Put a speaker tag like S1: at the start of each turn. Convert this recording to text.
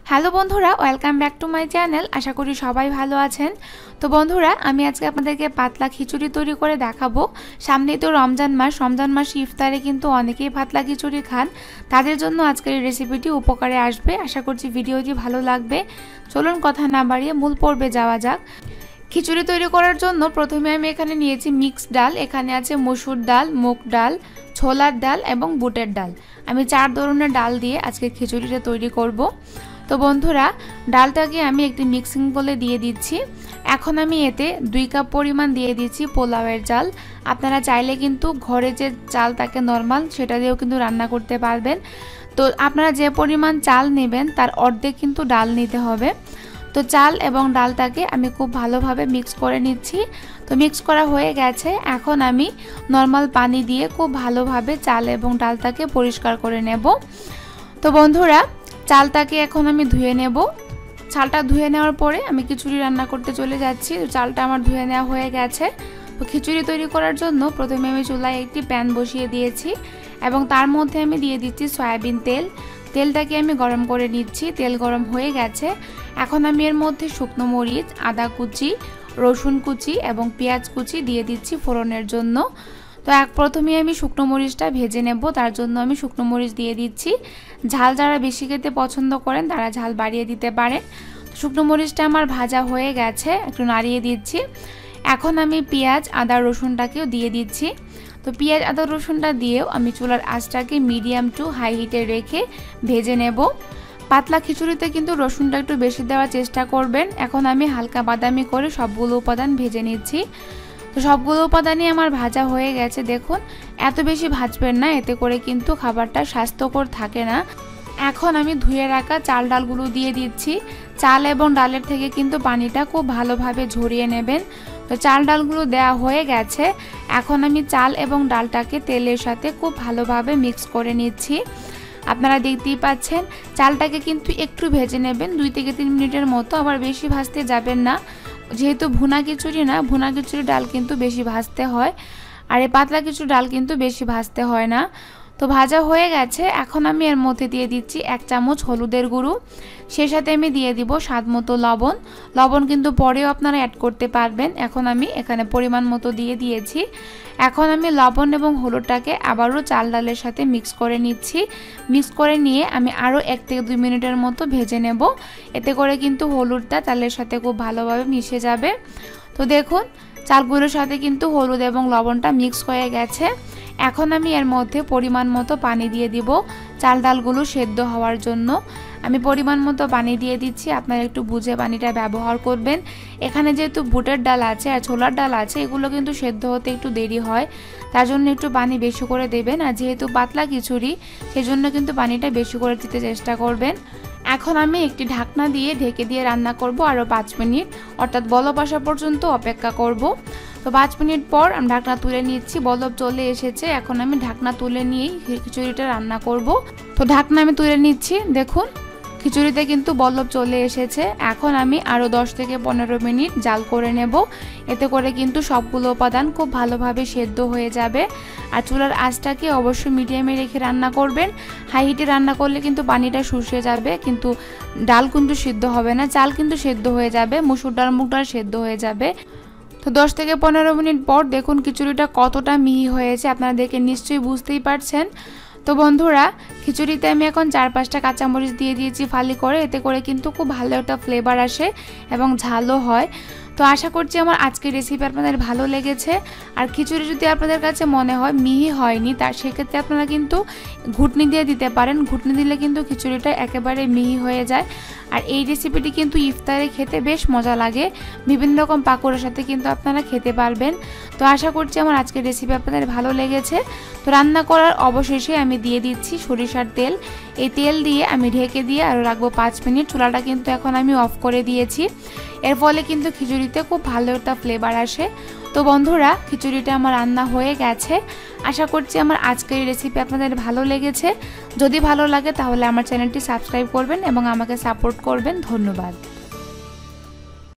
S1: Hello বন্ধুরা, welcome back to my channel. আশা করি সবাই ভালো আছেন। তো বন্ধুরা, আমি আজকে আপনাদেরকে পাতলা খিচুড়ি তৈরি করে দেখাবো। সামনেই তো রমজান মাস ইফতারে কিন্তু অনেকেই পাতলা খিচুড়ি খান। তাদের জন্য আজকের এই রেসিপিটি উপকারে আসবে। আশা করছি ভিডিওটি ভালো লাগবে। চলুন কথা না বাড়িয়ে মূল পর্বে যাওয়া যাক। খিচুড়ি তৈরি করার জন্য প্রথমে আমি এখানে নিয়েছি মিক্সড ডাল। এখানে আছে মসুর ডাল, মুগ ডাল, ছোলার ডাল এবং বুটের ডাল। আমি 4 ধরনের ডাল দিয়ে আজকে খিচুড়িটা তৈরি করব। তো বন্ধুরা, ডালটাকে আমি একটি মিক্সিং বলে দিয়ে দিচ্ছি। এখন আমি এতে 2 কাপ পরিমাণ দিয়ে দিচ্ছি পোলাওয়ের চাল। আপনারা চাইলে কিন্তু ঘরে যে চাল থাকে নরমাল, সেটা দিয়েও কিন্তু রান্না করতে পারবেন। তো আপনারা যে পরিমাণ চাল নেবেন তার অর্ধেক কিন্তু ডাল নিতে হবে। তো চাল এবং ডালটাকে আমি খুব ভালোভাবে মিক্স করে নিচ্ছি। তো মিক্স করা হয়ে গেছে। এখন আমি নরমাল পানি দিয়ে খুব ভালোভাবে চাল এবং ডালটাকে পরিষ্কার করে নেব। তো বন্ধুরা, চালটাকে এখন আমি ধুয়ে নেব। চালটা ধুয়ে নেওয়ার পরে আমি খিচুড়ি রান্না করতে চলে যাচ্ছি। চালটা আমার ধুয়ে নেওয়া হয়ে গেছে। তো খিচুড়ি তৈরি করার জন্য প্রথমে আমি চুলায় একটি প্যান বসিয়ে দিয়েছি এবং তার মধ্যে আমি দিয়ে দিচ্ছি সয়াবিন তেল। তেলটাকে আমি গরম করে নিচ্ছি। তেল গরম হয়ে গেছে। এখন আমি এর মধ্যে শুকনো মরিচ, আদা কুচি, রসুন কুচি এবং পেঁয়াজ কুচি দিয়ে দিচ্ছি ফোড়নের জন্য। তো প্রথমে আমি শুকনো মরিচটা ভেজে নেব, তার জন্য আমি শুকনো মরিচ দিয়ে দিচ্ছি। ঝাল যারা বেশি খেতে পছন্দ করেন তারা ঝাল বাড়িয়ে দিতে পারেন। শুকনো মরিচটা আমার ভাজা হয়ে গেছে, একটু নাড়িয়ে দিচ্ছি। এখন আমি পেঁয়াজ, আদা, রসুনটাকেও দিয়ে দিচ্ছি। তো পেঁয়াজ, আদা, রসুনটা দিয়েও আমি চুলার আঁচটাকে মিডিয়াম টু হাই হিটে রেখে ভেজে নেব। পাতলা খিচুড়িতে কিন্তু রসুনটা একটু বেশি দেওয়ার চেষ্টা করবেন। এখন আমি হালকা বাদামি করে সবগুলো উপাদান ভেজে নিচ্ছি। তো সবগুলো উপাদানই আমার ভাজা হয়ে গেছে। দেখুন, এত বেশি ভাজবেন না, এতে করে কিন্তু খাবারটা স্বাস্থ্যকর থাকে না। এখন আমি ধুয়ে রাখা চাল ডালগুলো দিয়ে দিচ্ছি। চাল এবং ডালের থেকে কিন্তু পানিটা খুব ভালোভাবে ঝরিয়ে নেবেন। তো চাল ডালগুলো দেওয়া হয়ে গেছে। এখন আমি চাল এবং ডালটাকে তেলের সাথে খুব ভালোভাবে মিক্স করে নিচ্ছি। আপনারা দেখতেই পাচ্ছেন, চালটাকে কিন্তু একটু ভেজে নেবেন, 2 থেকে 3 মিনিটের মতো। আবার বেশি ভাজতে যাবেন না, যেহেতু ভুনা খিচুড়ি না, ভুনা খিচুড়ি ডাল কিন্তু বেশি ভাজতে হয়, আর এই পাতলা খিচুড়ি ডাল কিন্তু বেশি ভাজতে হয় না। তো ভাজা হয়ে গেছে। এখন আমি এর মধ্যে দিয়ে দিচ্ছি 1 চামচ হলুদের গুঁড়ো। সেই সাথে আমি দিয়ে দিব স্বাদ মতো লবণ। লবণ কিন্তু পরেও আপনারা অ্যাড করতে পারবেন। এখন আমি এখানে পরিমাণ মতো দিয়ে দিয়েছি। এখন আমি লবণ এবং হলুদটাকে আবারও চাল ডালের সাথে মিক্স করে নিচ্ছি। মিক্স করে নিয়ে আমি আরও 1 থেকে 2 মিনিটের মতো ভেজে নেব। এতে করে কিন্তু হলুদটা চালের সাথে খুব ভালোভাবে মিশে যাবে। তো দেখুন, চালগুলোর সাথে কিন্তু হলুদ এবং লবণটা মিক্স হয়ে গেছে। এখন আমি এর মধ্যে পরিমাণ মতো পানি দিয়ে দিব চাল ডালগুলো সেদ্ধ হওয়ার জন্য। আমি পরিমাণ মতো পানি দিয়ে দিচ্ছি। আপনারা একটু বুঝে পানিটা ব্যবহার করবেন। এখানে যেহেতু বুটের ডাল আছে আর ছোলার ডাল আছে, এগুলো কিন্তু সেদ্ধ হতে একটু দেরি হয়, তার জন্য একটু পানি বেশি করে দেবেন। আর যেহেতু পাতলা খিচুড়ি, সেজন্য কিন্তু পানিটা বেশি করে দিতে চেষ্টা করবেন। এখন আমি একটি ঢাকনা দিয়ে ঢেকে দিয়ে রান্না করব আরও 5 মিনিট, অর্থাৎ বলক আসা পর্যন্ত অপেক্ষা করব। তো 5 মিনিট পর আমি ঢাকনা তুলে নিচ্ছি। বলক চলে এসেছে। এখন আমি ঢাকনা তুলে নিয়েই খিচুড়িটা রান্না করব। তো ঢাকনা আমি তুলে নিচ্ছি। দেখুন, খিচুড়িতে কিন্তু বলক চলে এসেছে। এখন আমি আরও 10 থেকে 15 মিনিট জাল করে নেব। এতে করে কিন্তু সবগুলো উপাদান খুব ভালোভাবে সেদ্ধ হয়ে যাবে। আর চুলার আঁচটাকে অবশ্যই মিডিয়ামে রেখে রান্না করবেন। হাই হিটে রান্না করলে কিন্তু পানিটা শুষে যাবে, কিন্তু ডাল কিন্তু সিদ্ধ হবে না। চাল কিন্তু সেদ্ধ হয়ে যাবে, মসুর ডাল, মুগ ডাল সেদ্ধ হয়ে যাবে। তো 10 থেকে 15 মিনিট পর দেখুন খিচুড়িটা কতটা মিহি হয়েছে, আপনারা দেখে নিশ্চয়ই বুঝতেই পারছেন। তো বন্ধুরা, খিচুড়িতে আমি এখন 4-5টা কাঁচামরিচ দিয়ে দিয়েছি ফালি করে। এতে করে কিন্তু খুব ভালো একটা ফ্লেভার আসে এবং ঝালও হয়। তো আশা করছি আমার আজকের রেসিপি আপনাদের ভালো লেগেছে। আর খিচুড়ি যদি আপনাদের কাছে মনে হয় মিহি হয়নি, তার সেক্ষেত্রে আপনারা কিন্তু ঘুটনি দিয়ে দিতে পারেন। ঘুটনি দিলে কিন্তু খিচুড়িটা একেবারে মিহি হয়ে যায়। আর এই রেসিপিটি কিন্তু ইফতারে খেতে বেশ মজা লাগে। বিভিন্ন রকম পাকোড়ার সাথে কিন্তু আপনারা খেতে পারবেন। তো আশা করছি আমার আজকের রেসিপি আপনাদের ভালো লেগেছে। তো রান্না করার অবশেষে আমি দিয়ে দিচ্ছি সরিষার তেল। এই তেল দিয়ে আমি ঢেকে দিয়ে আরও রাখবো 5 মিনিট। চুলাটা কিন্তু এখন আমি অফ করে দিয়েছি। এর ফলে কিন্তু খিচুড়িতে খুব ভালো একটা ফ্লেভার আসে। তো বন্ধুরা, খিচুড়িটা আমার রান্না হয়ে গেছে। আশা করছি আমার আজকের রেসিপি আপনাদের ভালো লেগেছে। যদি ভালো লাগে তাহলে আমার চ্যানেলটি সাবস্ক্রাইব করবেন এবং আমাকে সাপোর্ট করবেন। ধন্যবাদ।